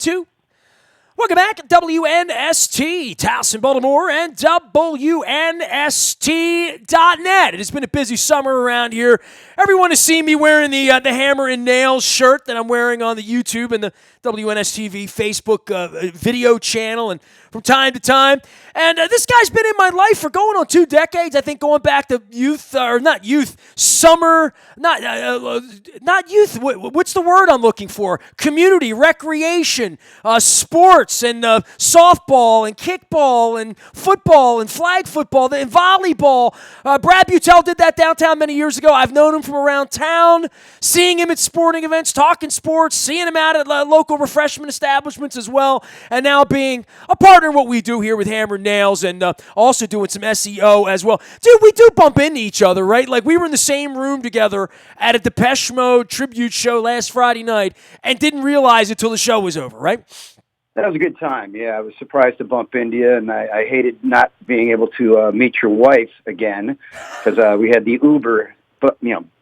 2. Welcome back, WNST, Towson, Baltimore, and WNST.net. It has been a busy summer around here. Everyone has seen me wearing the Hammer and Nails shirt that I'm wearing on the YouTube and the WNSTV Facebook video channel, and from time to time. And this guy's been in my life for going on 2 decades. I think going back to summer, not youth. What's the word I'm looking for? Community, recreation, sports, and softball, and kickball, and football, and flag football, and volleyball. Brad Beutel did that downtown many years ago. I've known him from around town, seeing him at sporting events, talking sports, seeing him out at local refreshment establishments as well, and now being a partner in what we do here with Hammer Nails, and also doing some SEO as well. Dude, we do bump into each other, right? Like, we were in the same room together at a Depeche Mode tribute show last Friday night and didn't realize it until the show was over, right? That was a good time. Yeah, I was surprised to bump into you, and I hated not being able to meet your wife again because we had the Uber,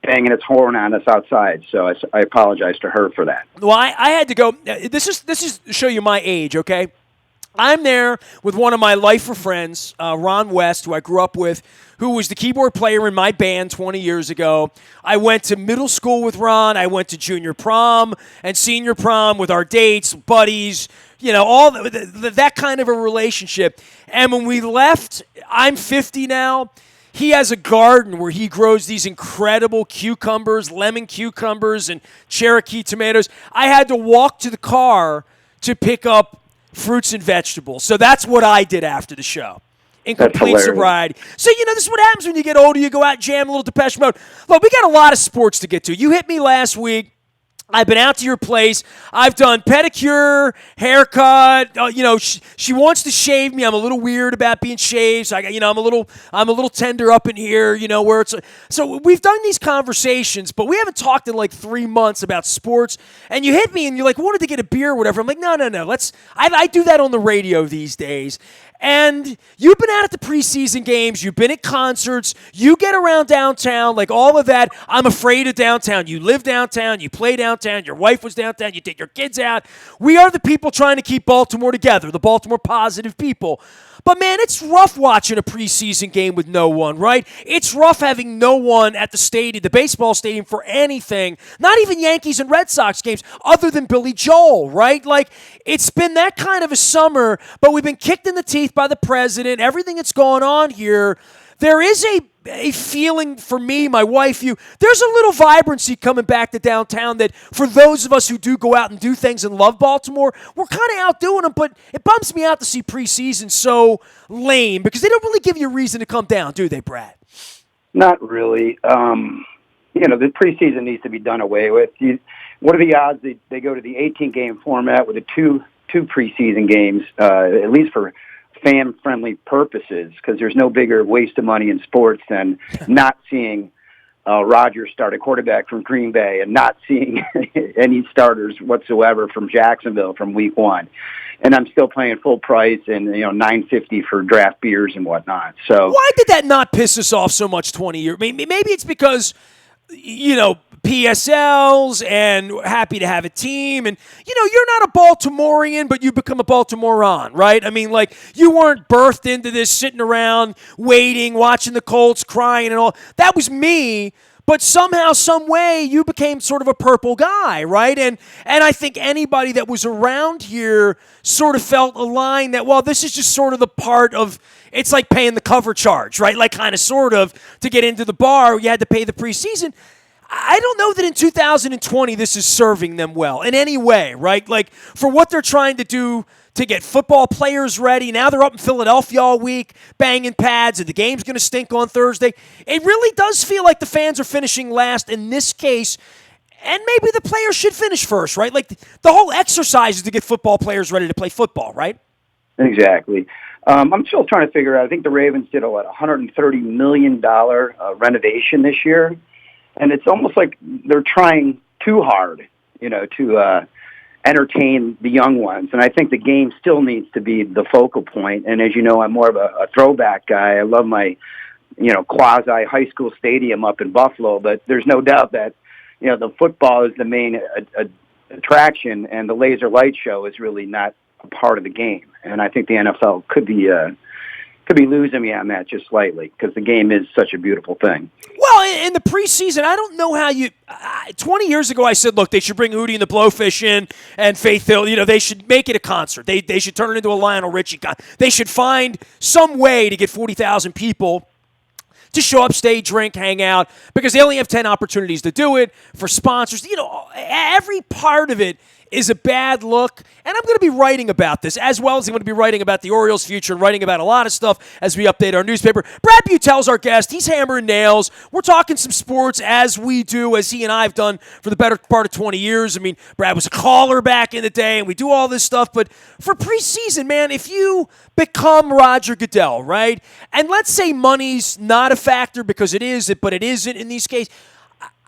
banging its horn on us outside. So I apologize to her for that. Well, I had to go. This is to show you my age, okay? I'm there with one of my lifer friends, Ron West, who I grew up with, who was the keyboard player in my band 20 years ago. I went to middle school with Ron. I went to junior prom and senior prom with our dates, buddies, all that kind of a relationship. And when we left, I'm 50 now. He has a garden where he grows these incredible cucumbers, lemon cucumbers, and Cherokee tomatoes. I had to walk to the car to pick up fruits and vegetables. So that's what I did after the show, in complete sobriety. So, this is what happens when you get older. You go out and jam a little Depeche Mode. Look, we got a lot of sports to get to. You hit me last week. I've been out to your place. I've done pedicure, haircut. She wants to shave me. I'm a little weird about being shaved. So I'm a little tender up in here. Where it's. So we've done these conversations, but we haven't talked in like 3 months about sports. And you hit me, and you're like, wanted to get a beer or whatever. I'm like, no. I do that on the radio these days. And you've been out at the preseason games. You've been at concerts. You get around downtown, like all of that. I'm afraid of downtown. You live downtown. You play downtown. Your wife was downtown. You take your kids out. We are the people trying to keep Baltimore together, the Baltimore positive people. But, man, it's rough watching a preseason game with no one, right? It's rough having no one at the stadium, the baseball stadium, for anything, not even Yankees and Red Sox games, other than Billy Joel, right? Like, it's been that kind of a summer, but we've been kicked in the teeth by the president, everything that's going on here. There is a feeling for me, my wife, there's a little vibrancy coming back to downtown that for those of us who do go out and do things and love Baltimore, we're kind of outdoing them, but it bumps me out to see preseason so lame because they don't really give you a reason to come down, do they, Brad? Not really. The preseason needs to be done away with. What are the odds they go to the 18-game format with the two preseason games, at least for fan-friendly purposes, because there's no bigger waste of money in sports than not seeing Rodgers start a quarterback from Green Bay and not seeing any starters whatsoever from Jacksonville from week 1. And I'm still paying full price and $9.50 for draft beers and whatnot. So why did that not piss us off so much 20 years? Maybe it's because PSLs and happy to have a team. And, you're not a Baltimorean, but you become a Baltimorean, right? I mean, like, you weren't birthed into this sitting around waiting, watching the Colts, crying and all. That was me. But somehow, some way, you became sort of a purple guy, right? And I think anybody that was around here sort of felt a line that, well, this is just sort of the part of, it's like paying the cover charge, right? Like kind of sort of to get into the bar, you had to pay the preseason. I don't know that in 2020 this is serving them well in any way, right? Like for what they're trying to do to get football players ready. Now they're up in Philadelphia all week, banging pads, and the game's going to stink on Thursday. It really does feel like the fans are finishing last in this case, and maybe the players should finish first, right? Like the whole exercise is to get football players ready to play football, right? Exactly. I'm still trying to figure out, I think the Ravens did a $130 million renovation this year. And it's almost like they're trying too hard, to entertain the young ones. And I think the game still needs to be the focal point. And as you know, I'm more of a throwback guy. I love my, quasi high school stadium up in Buffalo. But there's no doubt that, the football is the main attraction, and the laser light show is really not a part of the game. And I think the NFL could be losing me on that just slightly, because the game is such a beautiful thing. Well, in the preseason, I don't know how you. 20 years ago, I said, look, they should bring Hootie and the Blowfish in and Faith Hill. They should make it a concert. They should turn it into a Lionel Richie concert. They should find some way to get 40,000 people to show up, stay, drink, hang out, because they only have 10 opportunities to do it for sponsors. Every part of it is a bad look, and I'm going to be writing about this, as well as I'm going to be writing about the Orioles' future and writing about a lot of stuff as we update our newspaper. Brad Beutel's our guest. He's hammering nails. We're talking some sports as we do, as he and I have done for the better part of 20 years. I mean, Brad was a caller back in the day, and we do all this stuff, but for preseason, man, if you become Roger Goodell, right, and let's say money's not a factor, because it is, but it isn't in these cases,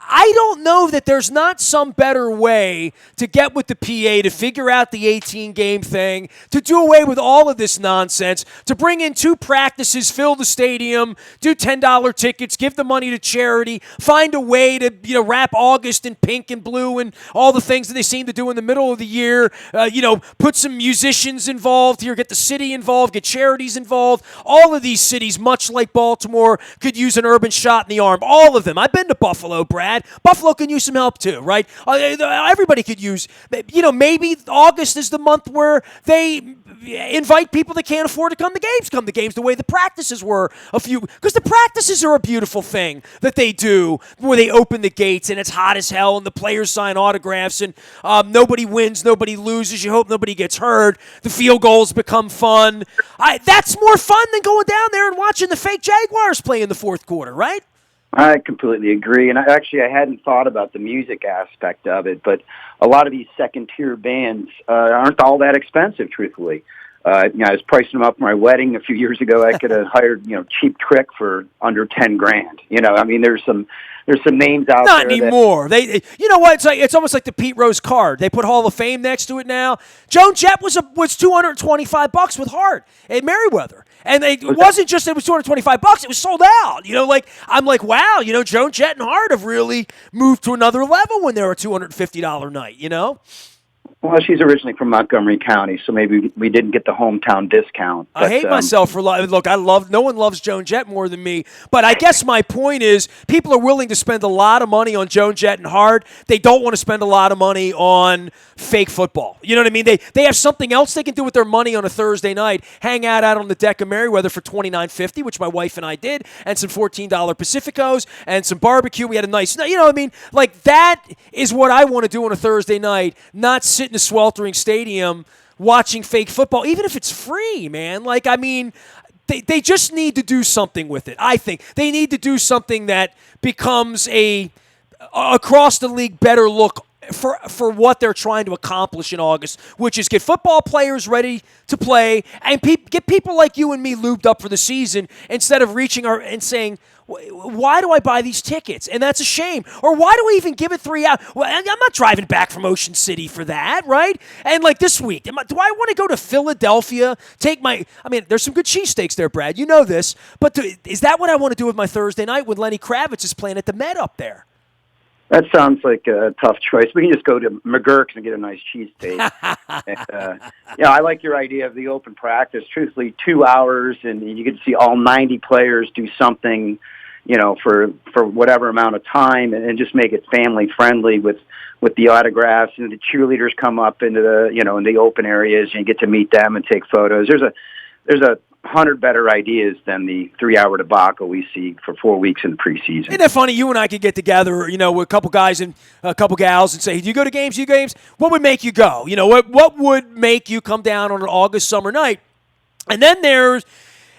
I don't know that there's not some better way to get with the PA to figure out the 18-game thing, to do away with all of this nonsense, to bring in 2 practices, fill the stadium, do $10 tickets, give the money to charity, find a way to wrap August in pink and blue and all the things that they seem to do in the middle of the year, put some musicians involved here, get the city involved, get charities involved. All of these cities, much like Baltimore, could use an urban shot in the arm. All of them. I've been to Buffalo, Brad. Buffalo can use some help too, right? Everybody could use, maybe August is the month where they invite people that can't afford to come to games the way the practices were because the practices are a beautiful thing that they do, where they open the gates and it's hot as hell and the players sign autographs and nobody wins, nobody loses, you hope nobody gets hurt, the field goals become fun. That's more fun than going down there and watching the fake Jaguars play in the fourth quarter, right? I completely agree, and I hadn't thought about the music aspect of it, but a lot of these second-tier bands aren't all that expensive, truthfully. I was pricing them up for my wedding a few years ago. I could have hired, Cheap Trick for under $10,000. There's some names out there. Not anymore. You know what? It's almost like the Pete Rose card. They put Hall of Fame next to it now. Joan Jett was $225 with Hart at Merriweather. And it wasn't just it was $225; it was sold out. I'm like, wow. Joan Jett and Hart have really moved to another level when they're a $250 night. Well, she's originally from Montgomery County, so maybe we didn't get the hometown discount. But, I hate myself for look. No one loves Joan Jett more than me. But I guess my point is, people are willing to spend a lot of money on Joan Jett and Hart. They don't want to spend a lot of money on fake football. You know what I mean? They have something else they can do with their money on a Thursday night. Hang out on the deck of Merriweather for $29.50, which my wife and I did, and some $14 Pacificos and some barbecue. We had a nice, that is what I want to do on a Thursday night. Not sit in a sweltering stadium watching fake football, even if it's free, man. They just need to do something with it. I think they need to do something that becomes a across the league better look for what they're trying to accomplish in August, which is get football players ready to play and get people like you and me lubed up for the season, instead of reaching and saying, why do I buy these tickets? And that's a shame. Or why do I even give it 3 hours? Well, I'm not driving back from Ocean City for that, right? And this week, do I want to go to Philadelphia? There's some good cheesesteaks there, Brad. You know this. But is that what I want to do with my Thursday night when Lenny Kravitz is playing at the Met up there? That sounds like a tough choice. We can just go to McGurk's and get a nice cheesesteak. I like your idea of the open practice. Truthfully, 2 hours, and you get to see all 90 players do something, for whatever amount of time, and just make it family friendly with the autographs, and the cheerleaders come up into the in the open areas, and you get to meet them and take photos. There's a 100 better ideas than the 3-hour debacle we see for 4 weeks in the preseason. Isn't that funny? You and I could get together, with a couple guys and a couple gals and say, do you go to games? What would make you go? What would make you come down on an August summer night? And then there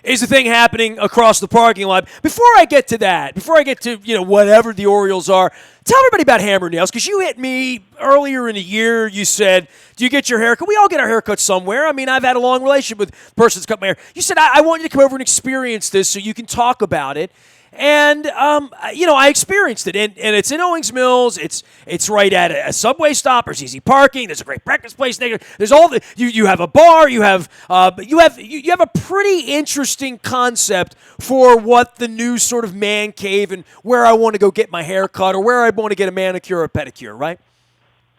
is the thing happening across the parking lot. Before I get to whatever the Orioles are, tell everybody about Hammer Nails, because you hit me earlier in the year. You said, do you get your haircut? We all get our haircuts somewhere. I've had a long relationship with the person that's cut my hair. You said, I want you to come over and experience this so you can talk about it. And, I experienced it. And it's in Owings Mills. It's right at a subway stop. There's easy parking. There's a great breakfast place. There's all the, you have a bar. You have a pretty interesting concept for what the new sort of man cave and where I want to go get my hair cut or where I want to get a manicure or pedicure, right?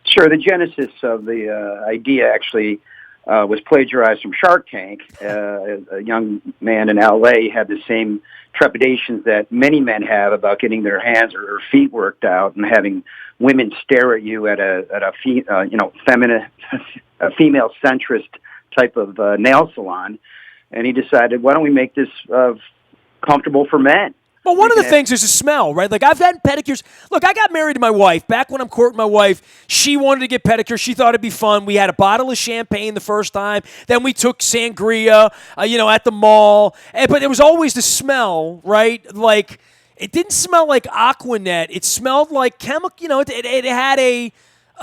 Sure. The genesis of the idea actually was plagiarized from Shark Tank. A young man in L.A. had the same trepidations that many men have about getting their hands or feet worked out and having women stare at you at a feminine, a female centrist type of nail salon. And he decided, why don't we make this comfortable for men? Well, one of the things is the smell, right? Like, I've had pedicures. Look, I got married to my wife. Back when I'm courting my wife, she wanted to get pedicures. She thought it'd be fun. We had a bottle of champagne the first time. Then we took sangria, at the mall. But it was always the smell, right? Like, it didn't smell like Aquanet. It smelled like chemical. It had a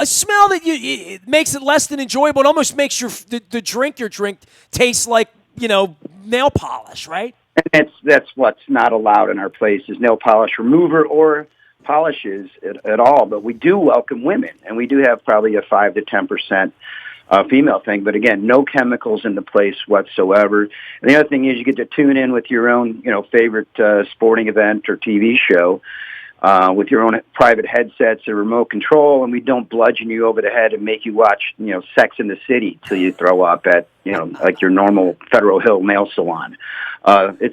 smell that it makes it less than enjoyable. It almost makes the drink you drink taste like, nail polish, right? And that's what's not allowed in our place is nail polish remover or polishes at all. But we do welcome women, and we do have probably a 5 to 10% female thing. But again, no chemicals in the place whatsoever. And the other thing is you get to tune in with your own, favorite sporting event or TV show with your own private headsets or remote control, and we don't bludgeon you over the head and make you watch, Sex in the City till you throw up at, like your normal Federal Hill nail salon.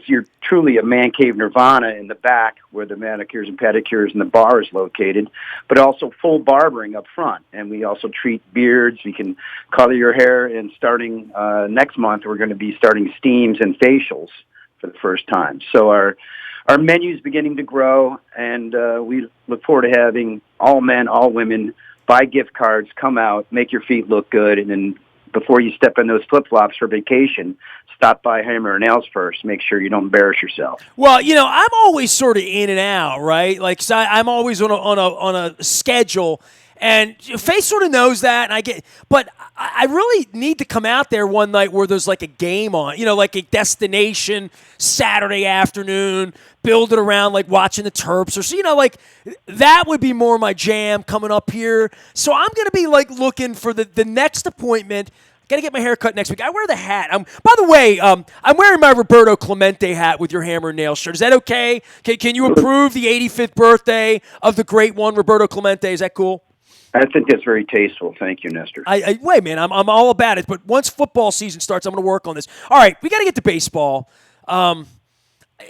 You're truly a man cave nirvana in the back where the manicures and pedicures and the bar is located, but also full barbering up front. And we also treat beards. We can color your hair, and starting next month, we're going to be starting steams and facials for the first time. So our menu is beginning to grow, and we look forward to having all men, all women buy gift cards, come out, make your feet look good, and then before you step in those flip-flops for vacation, stop by Hammer and Nails first. Make sure you don't embarrass yourself. Well, I'm always sort of in and out, right? Like, 'cause I'm always on a schedule. And Faith sort of knows that, and but I really need to come out there one night where there's like a game on, like a destination Saturday afternoon, build it around like watching the Terps or so, like that would be more my jam coming up here. So I'm gonna be like looking for the next appointment. Got to get my hair cut next week. I wear the hat. By the way, I'm wearing my Roberto Clemente hat with your Hammer and Nail shirt. Is that okay? Can you approve the 85th birthday of the great one, Roberto Clemente? Is that cool? I think that's very tasteful. Thank you, Nestor. Wait, man, I'm all about it. But once football season starts, I'm going to work on this. All right, we got to get to baseball.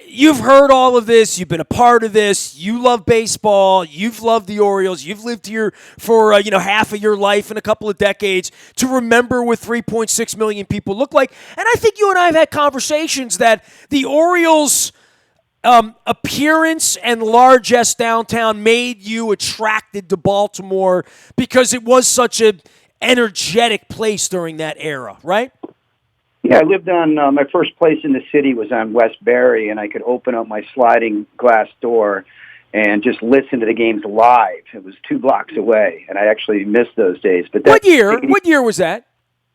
You've heard all of this. You've been a part of this. You love baseball. You've loved the Orioles. You've lived here for half of your life and a couple of decades to remember what 3.6 million people look like. And I think you and I have had conversations that the Orioles' appearance and largesse downtown made you attracted to Baltimore because it was such an energetic place during that era, right? Yeah, I lived on, my first place in the city was on West Barry, and I could open up my sliding glass door and just listen to the games live. It was 2 blocks away, and I actually missed those days. But What year was that?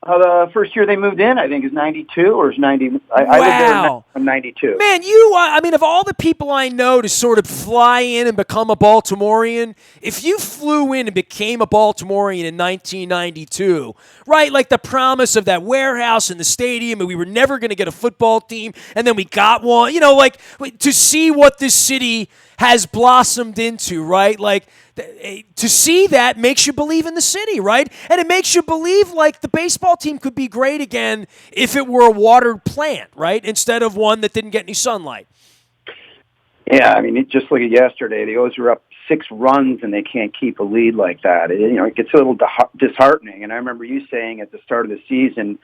The first year they moved in, I think, is 92 or is 90. Wow. I lived there in 92. Man, of all the people I know to sort of fly in and become a Baltimorean, if you flew in and became a Baltimorean in 1992, right, like the promise of that warehouse in the stadium, and we were never going to get a football team, and then we got one, like to see what this city has blossomed into, right? Like, to see that makes you believe in the city, right? And it makes you believe like the baseball team could be great again if it were a watered plant, right? Instead of one that didn't get any sunlight. Yeah, I mean, just look at yesterday. The O's were up 6 runs, and they can't keep a lead like that. It gets a little disheartening. And I remember you saying at the start of the season,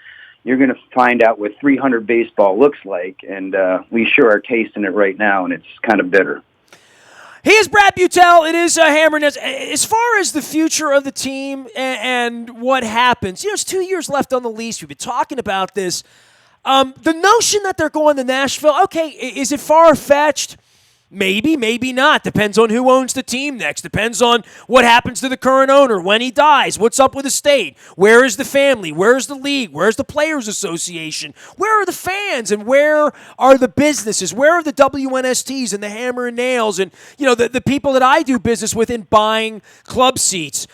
you're going to find out what 300 baseball looks like, and we sure are tasting it right now, and it's kind of bitter. He is Brad Beutel. It is Hammer and Nails. As far as the future of the team and what happens, it's 2 years left on the lease. We've been talking about this. The notion that they're going to Nashville, okay, is it far-fetched? Maybe, maybe not. Depends on who owns the team next. Depends on what happens to the current owner, when he dies, what's up with the state, where is the family, where's the league, where's the Players Association, where are the fans, and where are the businesses, where are the WNSTs and the Hammer and Nails and, the people that I do business with in buying club seats.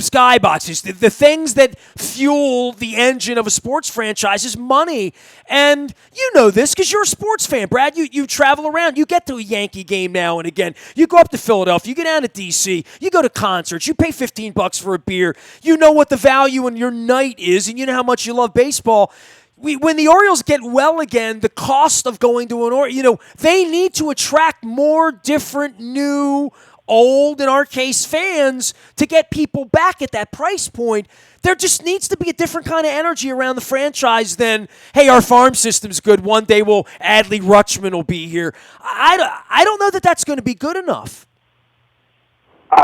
skyboxes. The things that fuel the engine of a sports franchise is money. And you know this because you're a sports fan, Brad. You travel around. You get to a Yankee game now and again. You go up to Philadelphia. You go down to D.C. You go to concerts. You pay $15 for a beer. You know what the value in your night is, and you know how much you love baseball. When the Orioles get well again, the cost of going to an Orioles, they need to attract more different, new, old, in our case, fans to get people back at that price point. There just needs to be a different kind of energy around the franchise than, hey, our farm system's good. One day Adley Rutschman will be here. I don't know that that's going to be good enough.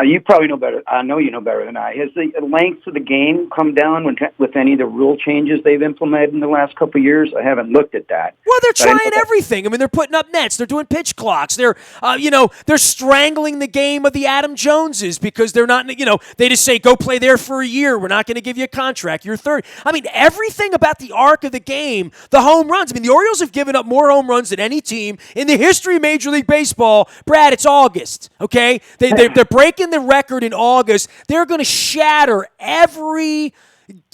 You probably know better. I know you know better than I. Has the length of the game come down with any of the rule changes they've implemented in the last couple of years? I haven't looked at that. Well, they're trying everything. I mean, they're putting up nets. They're doing pitch clocks. They're, they're strangling the game of the Adam Joneses because they're not, they just say, go play there for a year. We're not going to give you a contract. You're 30. I mean, everything about the arc of the game, the home runs. I mean, the Orioles have given up more home runs than any team in the history of Major League Baseball. Brad, it's August, okay? They're breaking the record in August. They're going to shatter every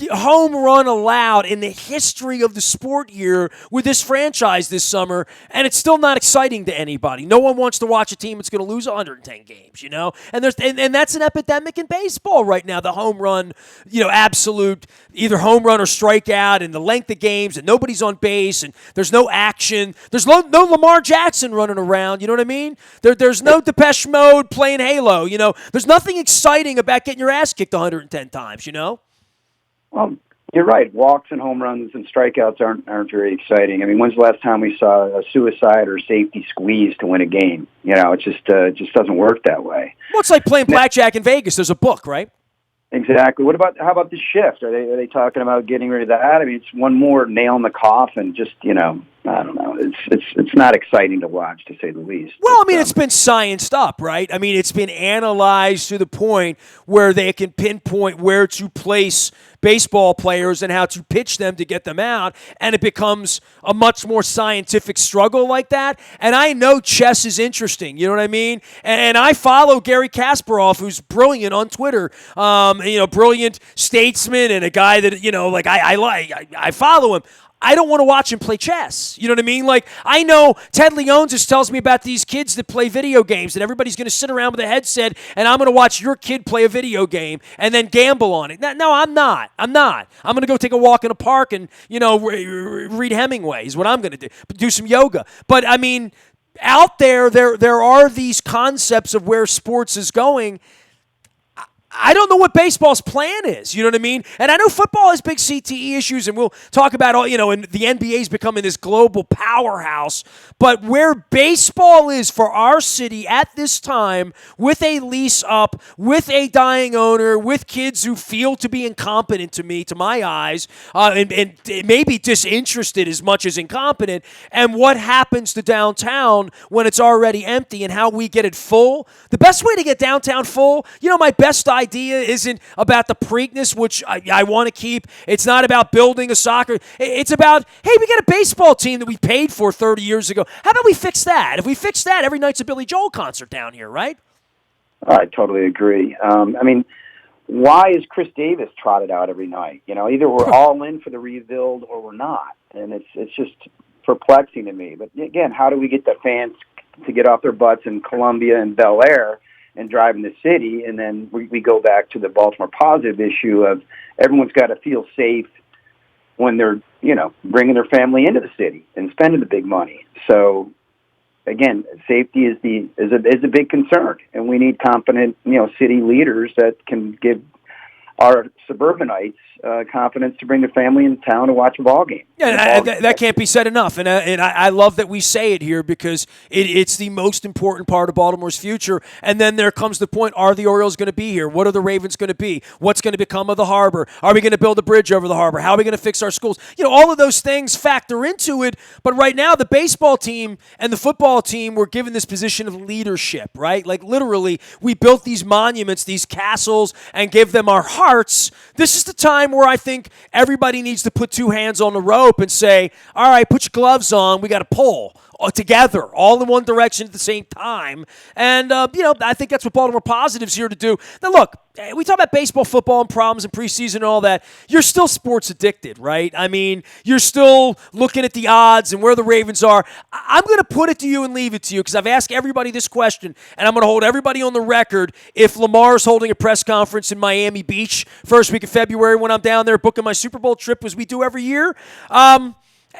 home run allowed in the history of the sport year with this franchise this summer, and it's still not exciting to anybody. No one wants to watch a team that's going to lose 110 games, and that's an epidemic in baseball right now. The home run, absolute either home run or strikeout, and the length of games, and nobody's on base, and there's no action. There's no Lamar Jackson running around. You know what I mean? There's no Depeche Mode playing Halo. There's nothing exciting about getting your ass kicked 110 times. Well, you're right. Walks and home runs and strikeouts aren't very exciting. I mean, when's the last time we saw a suicide or safety squeeze to win a game? It just doesn't work that way. Well, it's like playing blackjack in Vegas. There's a book, right? Exactly. How about the shift? Are they talking about getting rid of that? I mean, it's one more nail in the coffin. Just I don't know. It's not exciting to watch, to say the least. Well, I mean, it's been scienced up, right? I mean, it's been analyzed to the point where they can pinpoint where to place baseball players and how to pitch them to get them out, and it becomes a much more scientific struggle like that. And I know chess is interesting, you know what I mean? And I follow Gary Kasparov, who's brilliant on Twitter, brilliant statesman and a guy that, I follow him. I don't want to watch him play chess. You know what I mean? Like, I know Ted Leonsis tells me about these kids that play video games, and everybody's going to sit around with a headset, and I'm going to watch your kid play a video game and then gamble on it. No, I'm not. I'm going to go take a walk in a park and, read Hemingway is what I'm going to do some yoga. But, I mean, out there are these concepts of where sports is going. I don't know what baseball's plan is, you know what I mean? And I know football has big CTE issues, and we'll talk about and the NBA's becoming this global powerhouse. But where baseball is for our city at this time, with a lease up, with a dying owner, with kids who feel to be incompetent to my eyes, and maybe disinterested as much as incompetent, and what happens to downtown when it's already empty and how we get it full. The best way to get downtown full, my best idea isn't about the Preakness, which I want to keep. It's not about building a soccer. It's about, hey, we got a baseball team that we paid for 30 years ago. How about we fix that? If we fix that, every night's a Billy Joel concert down here, right? I totally agree. Why is Chris Davis trotted out every night? Either we're all in for the rebuild or we're not. And it's just perplexing to me. But again, how do we get the fans to get off their butts in Columbia and Bel Air and drive in the city? And then we go back to the Baltimore positive issue of everyone's got to feel safe when they're, bringing their family into the city and spending the big money. So again, safety is a big concern, and we need competent, city leaders that can give our suburbanites confidence to bring their family in town to watch a ball game. Yeah, that can't be said enough. And I love that we say it here because it's the most important part of Baltimore's future. And then there comes the point, are the Orioles going to be here? What are the Ravens going to be? What's going to become of the harbor? Are we going to build a bridge over the harbor? How are we going to fix our schools? All of those things factor into it. But right now, the baseball team and the football team were given this position of leadership, right? Like literally, we built these monuments, these castles, and gave them our heart. starts, this is the time where I think everybody needs to put two hands on the rope and say, all right, put your gloves on. We got to pull together, all in one direction at the same time. And, I think that's what Baltimore Positive's here to do. Now, look, we talk about baseball, football, and problems in preseason and all that. You're still sports addicted, right? I mean, you're still looking at the odds and where the Ravens are. I'm going to put it to you and leave it to you because I've asked everybody this question, and I'm going to hold everybody on the record if Lamar's holding a press conference in Miami Beach first week of February when I'm down there booking my Super Bowl trip, as we do every year.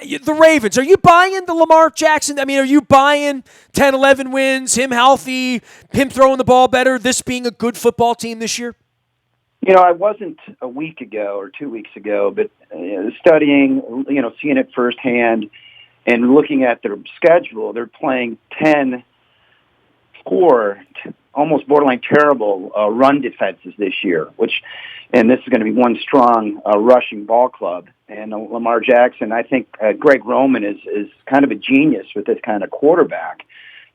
The Ravens, are you buying the Lamar Jackson? I mean, are you buying 10, 11 wins, him healthy, him throwing the ball better, this being a good football team this year? I wasn't a week ago or 2 weeks ago, but studying, seeing it firsthand and looking at their schedule, they're playing 10 poor, almost borderline terrible run defenses this year, and this is going to be one strong rushing ball club. And Lamar Jackson, I think Greg Roman is kind of a genius with this kind of quarterback.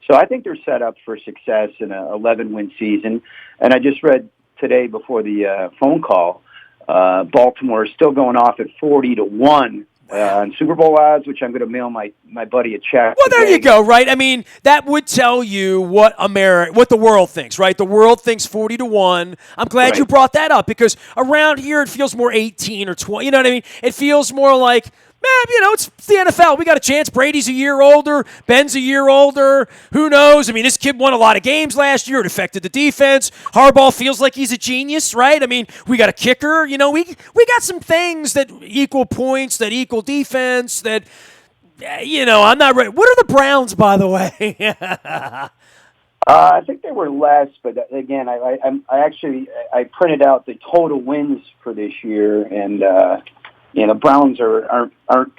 So I think they're set up for success in an 11-win season. And I just read today before the phone call, Baltimore is still going off at 40-1 on Super Bowl odds, which I'm going to mail my buddy a check. Well, there today. you go, right? I mean, that would tell you what the world thinks, right? The world thinks 40-1. I'm glad you brought that up because around here it feels more 18 or 20. You know what I mean? It feels more like, it's the NFL. We got a chance. Brady's a year older. Ben's a year older. Who knows? I mean, this kid won a lot of games last year. It affected the defense. Harbaugh feels like he's a genius, right? I mean, we got a kicker. We got some things that equal points, that equal defense, that, I'm not ready. What are the Browns, by the way? I think they were less, but again, I printed out the total wins for this year, and the Browns aren't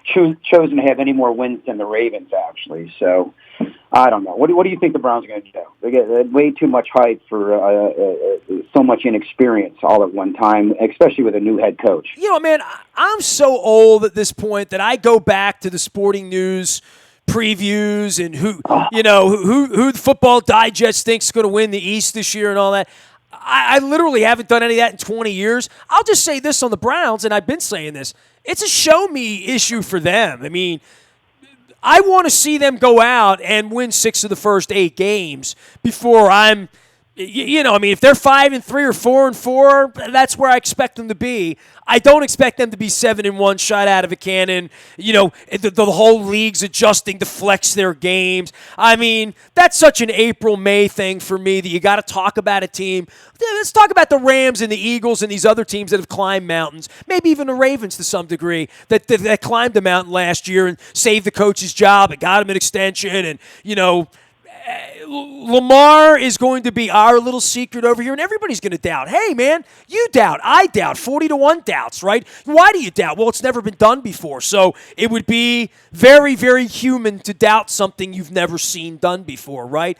chosen to have any more wins than the Ravens, actually. So I don't know. What do you think the Browns are going to do? They get way too much hype for so much inexperience all at one time, especially with a new head coach. Man, I'm so old at this point that I go back to the Sporting News previews and who the Football Digest thinks is going to win the East this year and all that. I literally haven't done any of that in 20 years. I'll just say this on the Browns, and I've been saying this. It's a show-me issue for them. I mean, I want to see them go out and win 6 of the first 8 games before I'm – if they're 5-3 or 4-4, that's where I expect them to be. I don't expect them to be 7-1 shot out of a cannon. The whole league's adjusting to flex their games. I mean, that's such an April, May thing for me that you got to talk about a team. Let's talk about the Rams and the Eagles and these other teams that have climbed mountains. Maybe even the Ravens to some degree that climbed the mountain last year and saved the coach's job and got him an extension and, Lamar is going to be our little secret over here, and everybody's going to doubt. Hey, man, you doubt. I doubt. 40-1 doubts, right? Why do you doubt? Well, it's never been done before, so it would be very, very human to doubt something you've never seen done before, right?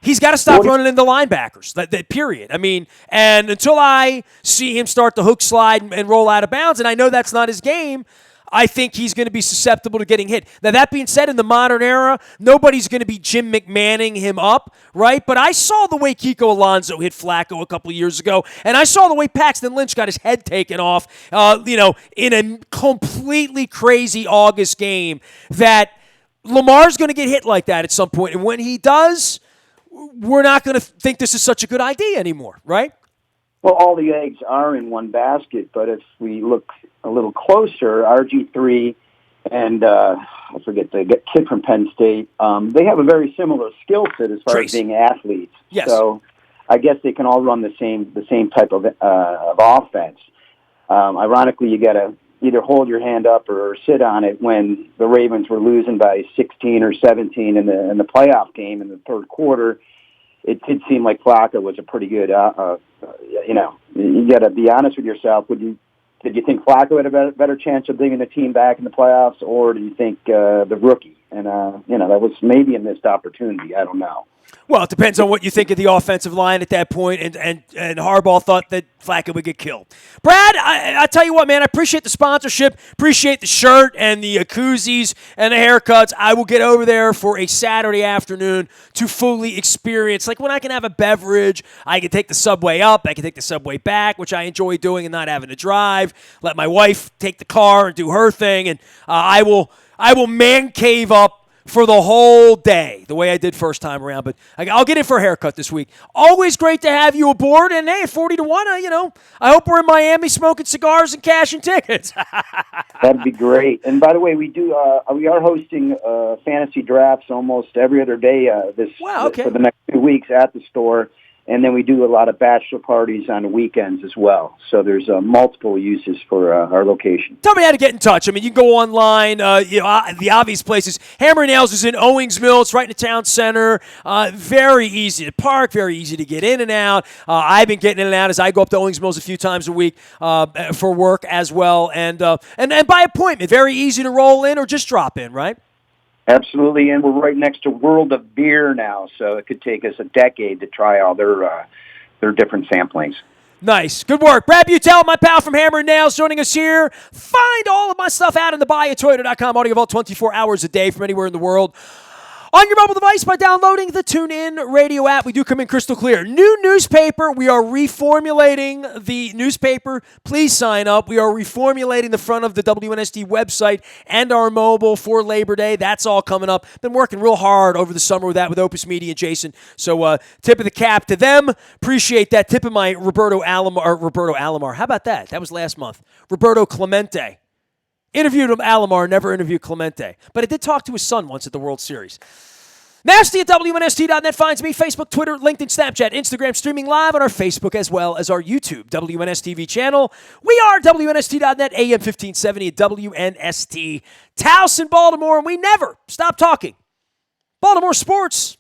He's got to stop running into linebackers, that period. I mean, and until I see him start the hook slide and roll out of bounds, and I know that's not his game, I think he's going to be susceptible to getting hit. Now, that being said, in the modern era, nobody's going to be Jim McManning him up, right? But I saw the way Kiko Alonso hit Flacco a couple years ago, and I saw the way Paxton Lynch got his head taken off, in a completely crazy August game, that Lamar's going to get hit like that at some point. And when he does, we're not going to think this is such a good idea anymore, right? Well, all the eggs are in one basket, but if we look a little closer, RG3 and I forget the kid from Penn State, they have a very similar skill set as far as being athletes. Yes. So I guess they can all run the same type of offense. Ironically, you got to either hold your hand up or sit on it when the Ravens were losing by 16 or 17 in the playoff game in the third quarter. It did seem like Flacco was a pretty good, you got to be honest with yourself. Did you think Flacco had a better chance of bringing the team back in the playoffs, or do you think the rookie? And, that was maybe a missed opportunity. I don't know. Well, it depends on what you think of the offensive line at that point, and Harbaugh thought that Flacco would get killed. Brad, I tell you what, man, I appreciate the sponsorship, appreciate the shirt and the koozies and the haircuts. I will get over there for a Saturday afternoon to fully experience, like when I can have a beverage, I can take the subway up, I can take the subway back, which I enjoy doing and not having to drive, let my wife take the car and do her thing, and I will man cave up for the whole day, the way I did first time around. But I'll get in for a haircut this week. Always great to have you aboard. And, hey, 40-1, I hope we're in Miami smoking cigars and cashing tickets. That'd be great. And, by the way, we are hosting fantasy drafts almost every other day for the next 2 weeks at the store. And then we do a lot of bachelor parties on the weekends as well. So there's multiple uses for our location. Tell me how to get in touch. I mean, you can go online. The obvious places. Hammer and Nails is in Owings Mill. It's right in the town center. Very easy to park. Very easy to get in and out. I've been getting in and out as I go up to Owings Mills a few times a week for work as well. And by appointment. Very easy to roll in or just drop in, right? Absolutely, and we're right next to World of Beer now, so it could take us a decade to try all their different samplings. Nice. Good work. Brad Beutel, my pal from Hammer and Nails, joining us here. Find all of my stuff out on the buyatoyota.com audio vault 24 hours a day from anywhere in the world. On your mobile device by downloading the TuneIn Radio app. We do come in crystal clear. New newspaper. We are reformulating the newspaper. Please sign up. We are reformulating the front of the WNST website and our mobile for Labor Day. That's all coming up. Been working real hard over the summer with that with Opus Media and Jason. So tip of the cap to them. Appreciate that. Tip of my Roberto Alomar. How about that? That was last month. Roberto Clemente. Interviewed him, Alomar, never interviewed Clemente. But I did talk to his son once at the World Series. Nasty at WNST.net finds me. Facebook, Twitter, LinkedIn, Snapchat, Instagram, streaming live on our Facebook as well as our YouTube, WNSTV channel. We are WNST.net, AM 1570 at WNST. Towson, Baltimore, and we never stop talking Baltimore sports.